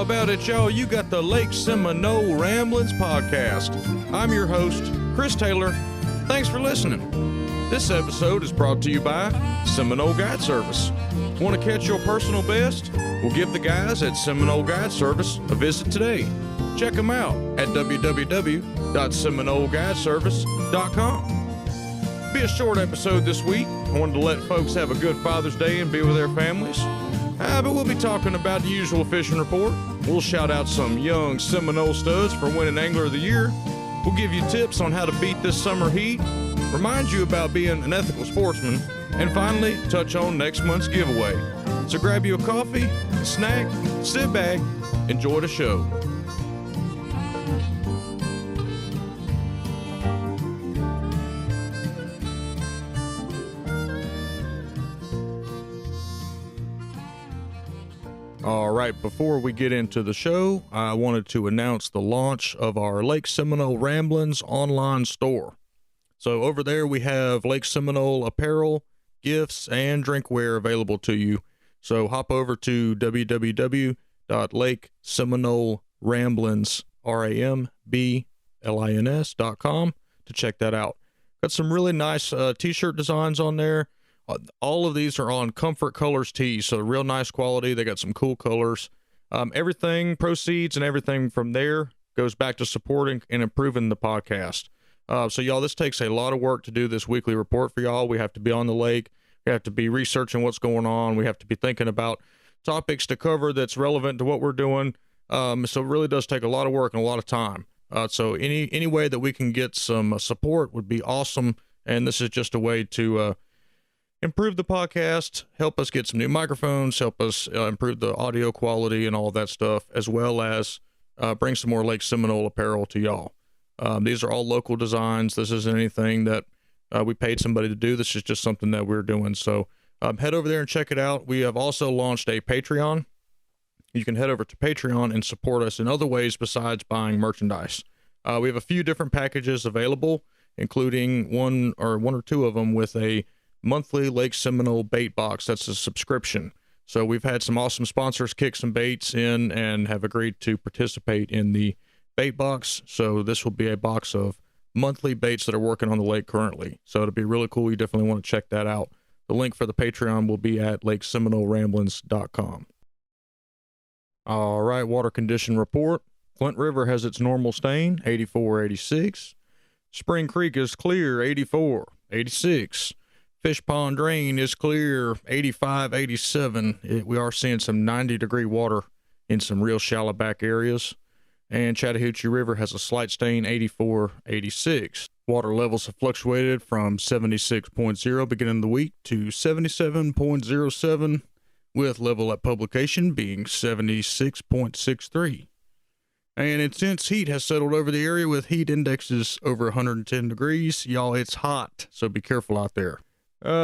about it, y'all? You got the Lake Seminole Ramblins podcast. I'm your host, Chris Taylor. Thanks for listening. This episode is brought to you by Seminole Guide Service. Want to catch your personal best? Well, give the guys at Seminole Guide Service a visit today. Check them out at www.seminoleguideservice.com. Be a short episode this week. I wanted to let folks have a good Father's Day and be with their families. But we'll be talking about the usual fishing report. We'll shout out some young Seminole studs for winning Angler of the Year. We'll give you tips on how to beat this summer heat, remind you about being an ethical sportsman, and finally, touch on next month's giveaway. So grab you a coffee, a snack, sit back, enjoy the show. All right, before we get into the show, I wanted to announce the launch of our Lake Seminole Ramblins online store. So over there, we have Lake Seminole apparel, gifts, and drinkware available to you. So hop over to www.LakeSeminoleRamblins.com to check that out. Got some really nice t-shirt designs on there. All of these are on Comfort Colors tees, so real nice quality. They got some cool colors. Everything proceeds and everything from there goes back to supporting and improving the podcast. So y'all, this takes a lot of work to do this weekly report for y'all. We have to be on the lake. We have to be researching what's going on. We have to be thinking about topics to cover that's relevant to what we're doing. So it really does take a lot of work and a lot of time. So any way that we can get some support would be awesome. And this is just a way to improve the podcast, help us get some new microphones, help us improve the audio quality and all of that stuff, as well as bring some more Lake Seminole apparel to y'all. These are all local designs. This isn't anything that we paid somebody to do. This is just something that we're doing. So head over there and check it out. We have also launched a Patreon. You can head over to Patreon and support us in other ways besides buying merchandise. We have a few different packages available, including one or two of them with a monthly Lake Seminole bait box. That's a subscription. So we've had some awesome sponsors kick some baits in and have agreed to participate in the bait box. So this will be a box of monthly baits that are working on the lake currently. So it'll be really cool. You definitely want to check that out. The link for the Patreon will be at LakeSeminoleRamblins.com. All right, water condition report. Flint River has its normal stain, 84-86. Spring Creek is clear, 84-86. Fish Pond Drain is clear, 85-87. We are seeing some 90-degree water in some real shallow back areas. And Chattahoochee River has a slight stain, 84-86. Water levels have fluctuated from 76.0 beginning of the week to 77.07, with level at publication being 76.63. And intense heat has settled over the area with heat indexes over 110 degrees. Y'all, it's hot, so be careful out there.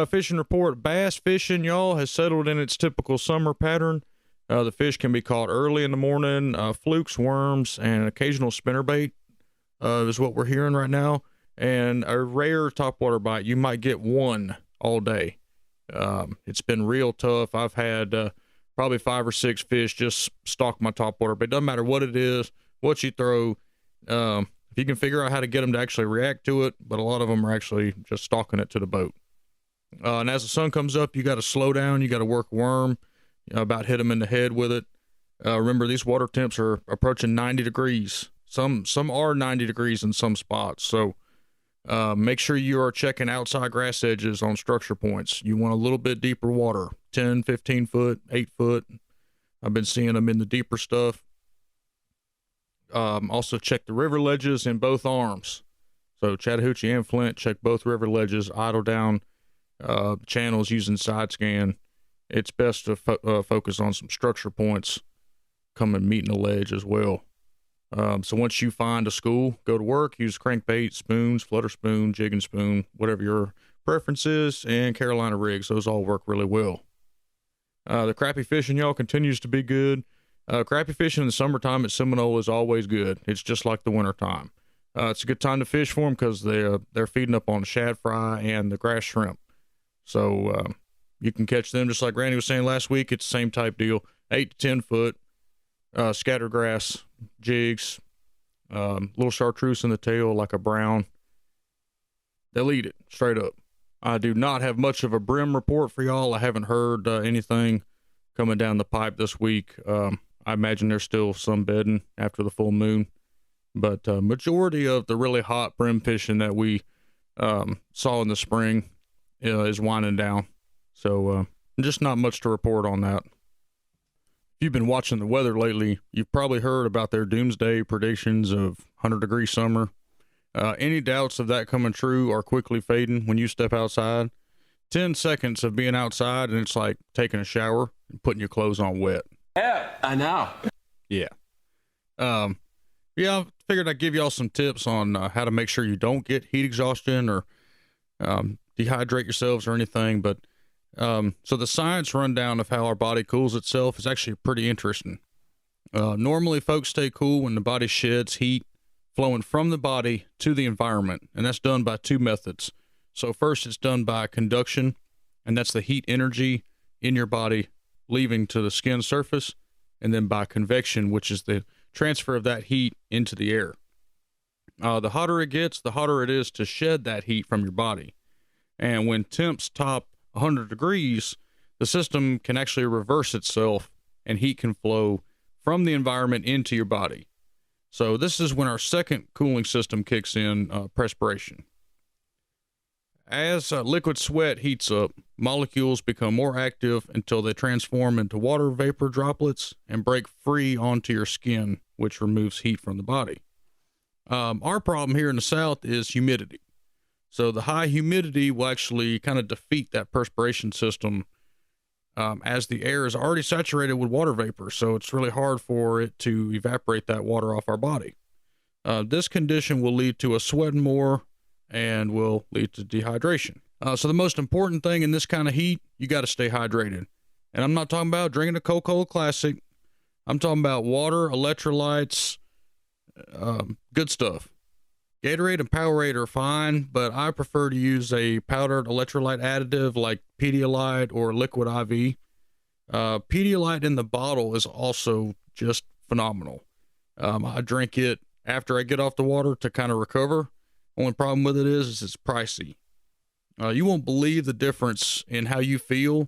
Fishing report, bass fishing, y'all, has settled in its typical summer pattern. The fish can be caught early in the morning. Flukes, worms, and occasional spinnerbait is what we're hearing right now. And a rare topwater bite, you might get one all day. It's been real tough. I've had probably 5 or 6 fish just stalk my topwater bait. Doesn't matter what it is, what you throw. If you can figure out how to get them to actually react to it, but a lot of them are actually just stalking it to the boat. And as the sun comes up, you got to slow down. You got to work worm, about hit them in the head with it. Remember, these water temps are approaching 90 degrees. Some are 90 degrees in some spots. So make sure you are checking outside grass edges on structure points. You want a little bit deeper water, 10, 15 foot, 8 foot. I've been seeing them in the deeper stuff. Also check the river ledges in both arms. So Chattahoochee and Flint, check both river ledges, idle down channels using side scan. It's best to focus on some structure points coming meeting a ledge as well. So once you find a school, go to work, use crankbait, spoons, flutter spoon, jigging spoon, whatever your preference is, and Carolina rigs. Those all work really well. The crappie fishing, y'all, continues to be good. Crappie fishing in the summertime at Seminole is always good. It's just like the wintertime. It's a good time to fish for them because they're feeding up on shad fry and the grass shrimp. So you can catch them just like Randy was saying last week. It's the same type deal, 8 to 10 foot. scattergrass, jigs, little chartreuse in the tail, like a brown. They'll eat it straight up. I do not have much of a brim report for y'all. I haven't heard anything coming down the pipe this week. I imagine there's still some bedding after the full moon, but majority of the really hot brim fishing that we saw in the spring is winding down. So just not much to report on that. If you've been watching the weather lately, you've probably heard about their doomsday predictions of 100-degree summer. Any doubts of that coming true are quickly fading when you step outside. 10 seconds of being outside and it's like taking a shower and putting your clothes on wet. Yeah, I know. Yeah. I figured I'd give y'all some tips on how to make sure you don't get heat exhaustion or dehydrate yourselves or anything. But so the science rundown of how our body cools itself is actually pretty interesting. Normally folks stay cool when the body sheds heat flowing from the body to the environment, and that's done by two methods. So first, it's done by conduction, and that's the heat energy in your body leaving to the skin surface, and then by convection, which is the transfer of that heat into the air. The hotter it gets, the harder it is to shed that heat from your body. And when temps top 100 degrees, the system can actually reverse itself, and heat can flow from the environment into your body. So this is when our second cooling system kicks in, perspiration. As liquid sweat heats up, molecules become more active until they transform into water vapor droplets and break free onto your skin, which removes heat from the body. Our problem here in the South is humidity. So the high humidity will actually kind of defeat that perspiration system as the air is already saturated with water vapor, so it's really hard for it to evaporate that water off our body. This condition will lead to us sweating more and will lead to dehydration. So the most important thing in this kind of heat, you got to stay hydrated. And I'm not talking about drinking a Coca-Cola Classic. I'm talking about water, electrolytes, good stuff. Gatorade and Powerade are fine, but I prefer to use a powdered electrolyte additive like Pedialyte or Liquid IV. Pedialyte in the bottle is also just phenomenal. I drink it after I get off the water to kind of recover. Only problem with it is it's pricey. You won't believe the difference in how you feel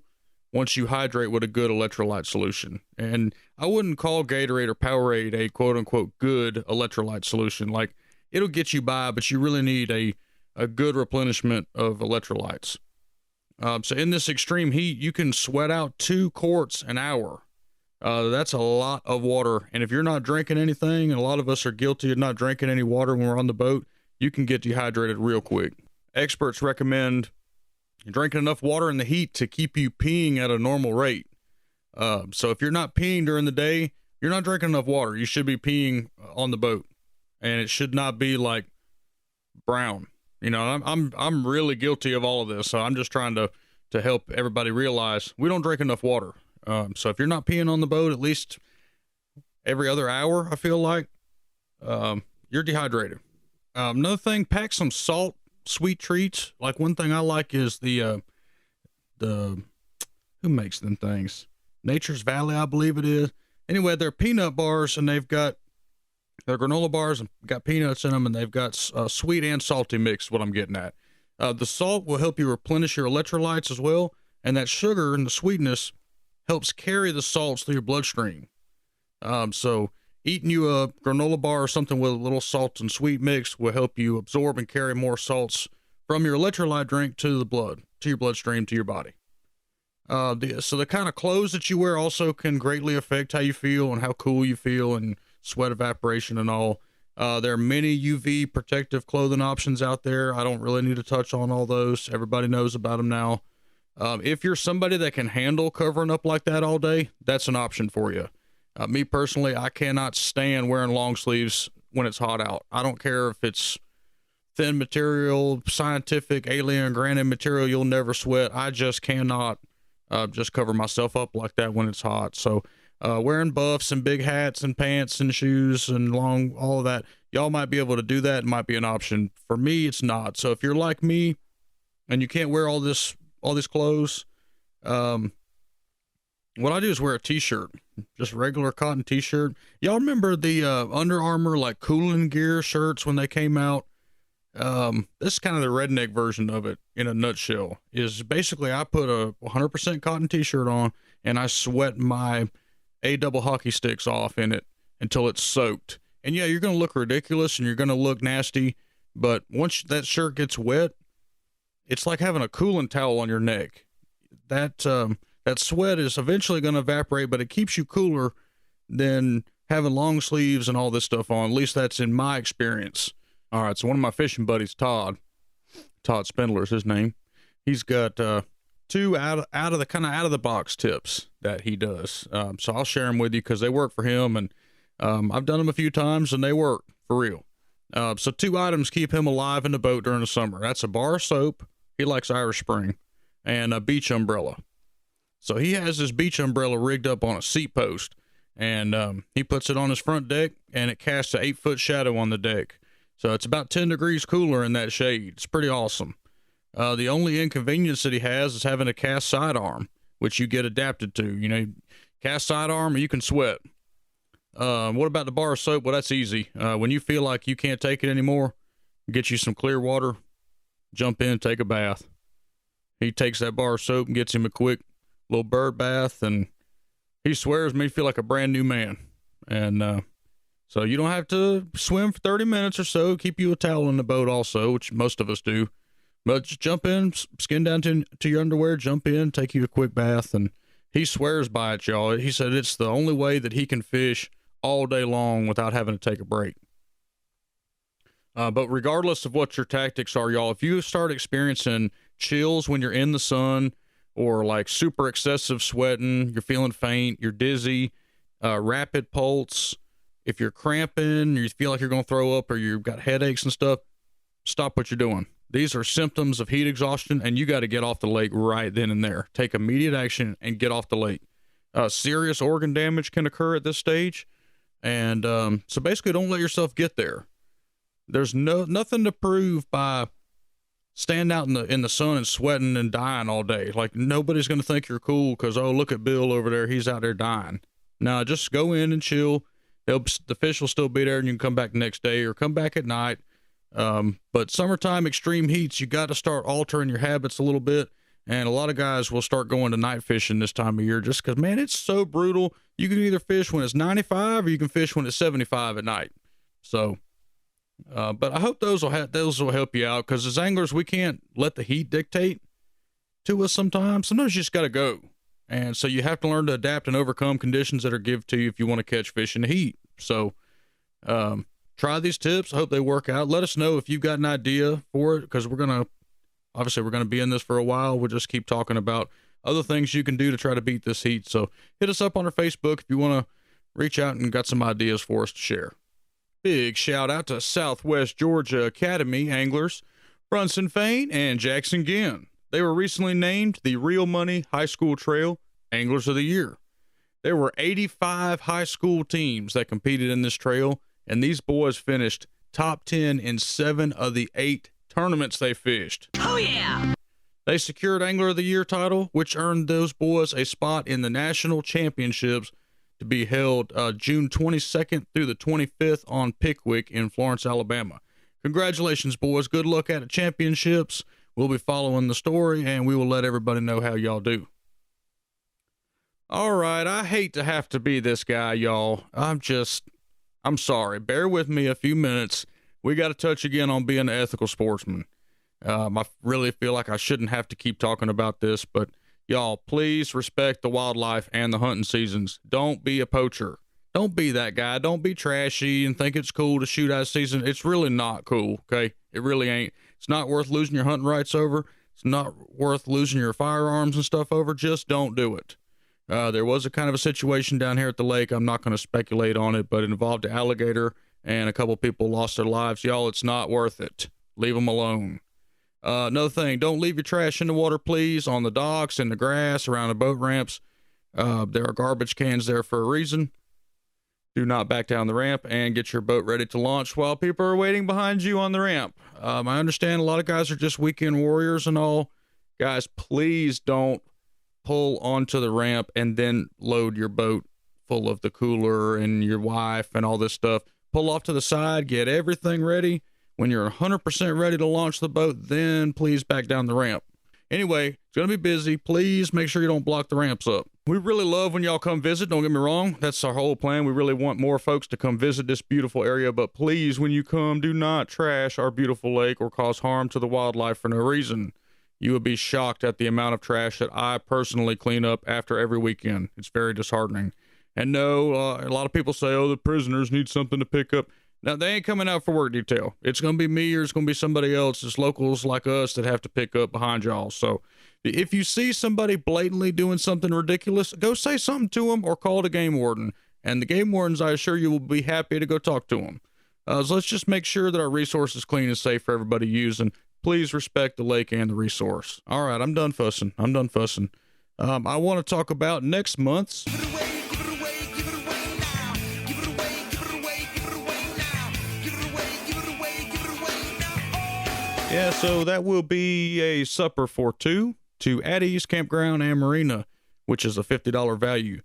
once you hydrate with a good electrolyte solution. And I wouldn't call Gatorade or Powerade a quote-unquote good electrolyte solution. Like, it'll get you by, but you really need a good replenishment of electrolytes. So in this extreme heat, you can sweat out 2 quarts an hour. That's a lot of water. And if you're not drinking anything, and a lot of us are guilty of not drinking any water when we're on the boat, you can get dehydrated real quick. Experts recommend drinking enough water in the heat to keep you peeing at a normal rate. So if you're not peeing during the day, you're not drinking enough water. You should be peeing on the boat. And it should not be like brown. You know, I'm really guilty of all of this. So I'm just trying to help everybody realize we don't drink enough water. So if you're not peeing on the boat at least every other hour, I feel like, you're dehydrated. Another thing, pack some salt, sweet treats. Like one thing I like is the who makes them things? Nature's Valley, I believe it is. Anyway, they're peanut bars, and they've got they're granola bars and got peanuts in them, and they've got sweet and salty mix, what I'm getting at. The salt will help you replenish your electrolytes as well, and that sugar and the sweetness helps carry the salts through your bloodstream. So eating you a granola bar or something with a little salt and sweet mix will help you absorb and carry more salts from your electrolyte drink to the blood, to your bloodstream, to your body. So the kind of clothes that you wear also can greatly affect how you feel and how cool you feel and sweat evaporation and all. There are many UV protective clothing options out there. I don't really need to touch on all those. Everybody knows about them now. If you're somebody that can handle covering up like that all day, that's an option for you. Me personally, I cannot stand wearing long sleeves when it's hot out. I don't care if it's thin material, scientific, alien, granite material, you'll never sweat. I just cannot just cover myself up like that when it's hot. So wearing buffs and big hats and pants and shoes and long, all of that, y'all might be able to do that. It might be an option. For me, it's not. So if you're like me and you can't wear all these clothes, What I do is wear a t-shirt, just regular cotton t-shirt. Y'all remember the Under Armour like cooling gear shirts when they came out? This is kind of the redneck version of it in a nutshell. Is basically I put a 100% cotton t-shirt on and I sweat my double hockey sticks off in it until it's soaked. And yeah, you're going to look ridiculous and you're going to look nasty, but once that shirt gets wet, it's like having a cooling towel on your neck. That sweat is eventually going to evaporate, but it keeps you cooler than having long sleeves and all this stuff on. At least that's in my experience. All right, so one of my fishing buddies, Todd Spindler is his name. He's got two out of the box tips that he does. So I'll share them with you because they work for him, and I've done them a few times and they work for real. So 2 items keep him alive in the boat during the summer. That's a bar of soap. He likes Irish Spring, and a beach umbrella. So he has this beach umbrella rigged up on a seat post, and he puts it on his front deck, and it casts an 8-foot shadow on the deck. So it's about 10 degrees cooler in that shade. It's pretty awesome. The only inconvenience that he has is having a cast sidearm, which you get adapted to. You know, cast sidearm, you can sweat. What about the bar of soap? Well, that's easy. When you feel like you can't take it anymore, get you some clear water, jump in, take a bath. He takes that bar of soap and gets him a quick little bird bath, and he swears me feel like a brand new man. And so you don't have to swim for 30 minutes or so. Keep you a towel in the boat also, which most of us do. But just jump in, skin down to your underwear, jump in, take you a quick bath, and he swears by it, y'all. He said it's the only way that he can fish all day long without having to take a break. But regardless of what your tactics are, y'all, if you start experiencing chills when you're in the sun, or like super excessive sweating, you're feeling faint, you're dizzy, rapid pulse, if you're cramping, or you feel like you're going to throw up, or you've got headaches and stuff, stop what you're doing. These are symptoms of heat exhaustion, and you got to get off the lake right then and there. Take immediate action and get off the lake. Serious organ damage can occur at this stage, and so basically don't let yourself get there. There's nothing to prove by standing out in the sun and sweating and dying all day. Like, nobody's going to think you're cool because, oh, look at Bill over there. He's out there dying. No, just go in and chill. The fish will still be there, and you can come back the next day or come back at night. But summertime extreme heats, you got to start altering your habits a little bit. And a lot of guys will start going to night fishing this time of year just because, man, it's so brutal. You can either fish when it's 95 or you can fish when it's 75 at night. So, but I hope those will help you out, because as anglers, we can't let the heat dictate to us sometimes. Sometimes you just got to go. And so you have to learn to adapt and overcome conditions that are given to you if you want to catch fish in the heat. So, try these tips. I hope they work out. Let us know if you've got an idea for it, because we're going to be in this for a while. We'll just keep talking about other things you can do to try to beat this heat. So hit us up on our Facebook if you want to reach out and got some ideas for us to share. Big shout out to Southwest Georgia Academy anglers, Brunson Fain and Jackson Ginn. They were recently named the Real Money High School Trail Anglers of the Year. There were 85 high school teams that competed in this trail, and these boys finished top 10 in 7 of the 8 tournaments they fished. Oh, yeah! They secured Angler of the Year title, which earned those boys a spot in the national championships to be held June 22nd through the 25th on Pickwick in Florence, Alabama. Congratulations, boys. Good luck at the championships. We'll be following the story, and we will let everybody know how y'all do. All right, I hate to have to be this guy, y'all. I'm sorry. Bear with me a few minutes. We got to touch again on being an ethical sportsman. I really feel like I shouldn't have to keep talking about this, but y'all, please respect the wildlife and the hunting seasons. Don't be a poacher. Don't be that guy. Don't be trashy and think it's cool to shoot out of season. It's really not cool, okay? It really ain't. It's not worth losing your hunting rights over. It's not worth losing your firearms and stuff over. Just don't do it. There was a kind of a situation down here at the lake. I'm not going to speculate on it, but it involved an alligator, and a couple people lost their lives. Y'all, it's not worth it. Leave them alone. Another thing, don't leave your trash in the water, please, on the docks, in the grass, around the boat ramps. There are garbage cans there for a reason. Do not back down the ramp and get your boat ready to launch while people are waiting behind you on the ramp. I understand a lot of guys are just weekend warriors and all. Guys, please don't pull onto the ramp and then load your boat full of the cooler and your wife and all this stuff. Pull off to the side, get everything ready. When you're 100% ready to launch the boat, then please back down the ramp. Anyway, it's going to be busy. Please make sure you don't block the ramps up. We really love when y'all come visit. Don't get me wrong. That's our whole plan. We really want more folks to come visit this beautiful area. But please, when you come, do not trash our beautiful lake or cause harm to the wildlife for no reason. You would be shocked at the amount of trash that I personally clean up after every weekend. It's very disheartening. And no, a lot of people say, oh, the prisoners need something to pick up. Now, they ain't coming out for work detail. It's going to be me or it's going to be somebody else. It's locals like us that have to pick up behind y'all. So if you see somebody blatantly doing something ridiculous, go say something to them or call the game warden. And the game wardens, I assure you, will be happy to go talk to them. So let's just make sure that our resource is clean and safe for everybody to use. And please respect the lake and the resource. All right, I'm done fussing. I want to talk about next month's... Yeah, so that will be a supper for two to Addie's Campground and Marina, which is a $50 value.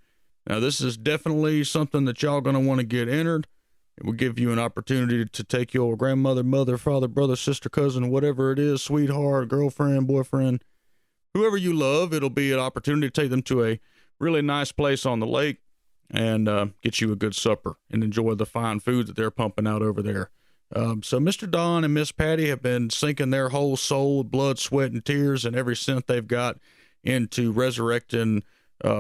Now, this is definitely something that y'all going to want to get entered. It will give you an opportunity to take your grandmother, mother, father, brother, sister, cousin, whatever it is, sweetheart, girlfriend, boyfriend, whoever you love. It'll be an opportunity to take them to a really nice place on the lake and get you a good supper and enjoy the fine food that they're pumping out over there. So Mr. Don and Miss Patty have been sinking their whole soul, blood, sweat, and tears and every cent they've got into resurrecting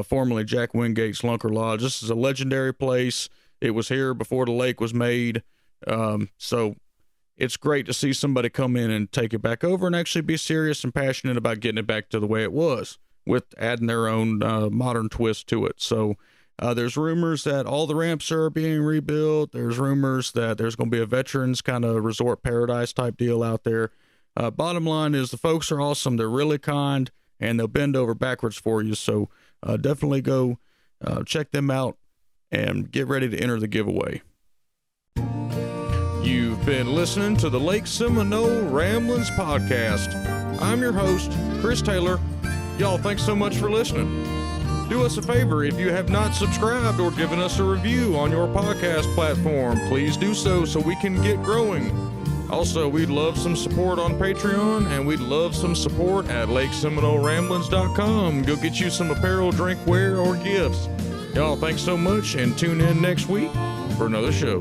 formerly Jack Wingate's Lunker Lodge. This is a legendary place. It was here before the lake was made. So it's great to see somebody come in and take it back over and actually be serious and passionate about getting it back to the way it was with adding their own modern twist to it. So there's rumors that all the ramps are being rebuilt. There's rumors that there's going to be a veterans kind of resort paradise type deal out there. Bottom line is the folks are awesome. They're really kind and they'll bend over backwards for you. So definitely go check them out and get ready to enter the giveaway. You've been listening to the Lake Seminole Ramblins podcast. I'm your host, Chris Taylor. Y'all, thanks so much for listening. Do us a favor, if you have not subscribed or given us a review on your podcast platform, please do so we can get growing. Also, we'd love some support on Patreon, and we'd love some support at LakeSeminoleRamblins.com. Go get you some apparel, drinkware, or gifts. Y'all, thanks so much, and tune in next week for another show.